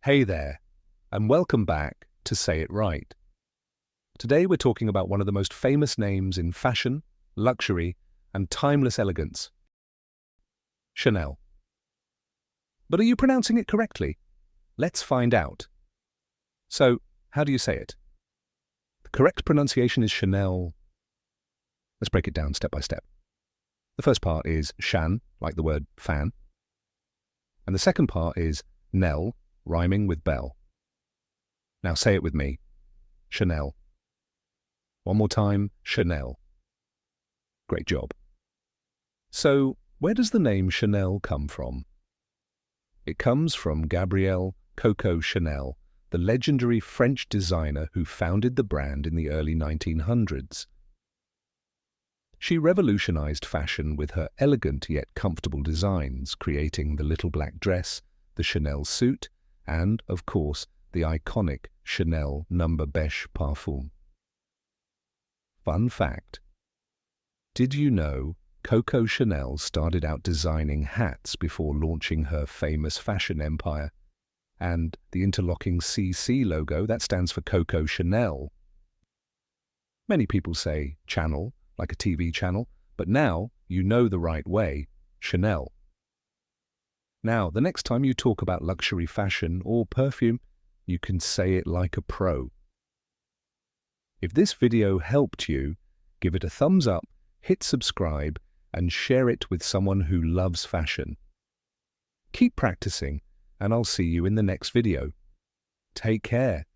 Hey there, and welcome back to Say It Right. Today we're talking about one of the most famous names in fashion, luxury, and timeless elegance, Chanel. But are you pronouncing it correctly? Let's find out. So, how do you say it? The correct pronunciation is Chanel. Let's break it down step by step. The first part is Shan, like the word fan. And the second part is Nell, rhyming with bell. Now say it with me. Chanel. One more time, Chanel. Great job. So, where does the name Chanel come from? It comes from Gabrielle Coco Chanel, the legendary French designer who founded the brand in the early 1900s. She revolutionized fashion with her elegant yet comfortable designs, creating the little black dress, the Chanel suit, and, of course, the iconic Chanel number beige Perfume. Fun fact: did you know Coco Chanel started out designing hats before launching her famous fashion empire? And the interlocking CC logo, that stands for Coco Chanel. Many people say channel, like a TV channel, but now you know the right way, Chanel. Now, the next time you talk about luxury fashion or perfume, you can say it like a pro. If this video helped you, give it a thumbs up, hit subscribe, and share it with someone who loves fashion. Keep practicing, and I'll see you in the next video. Take care.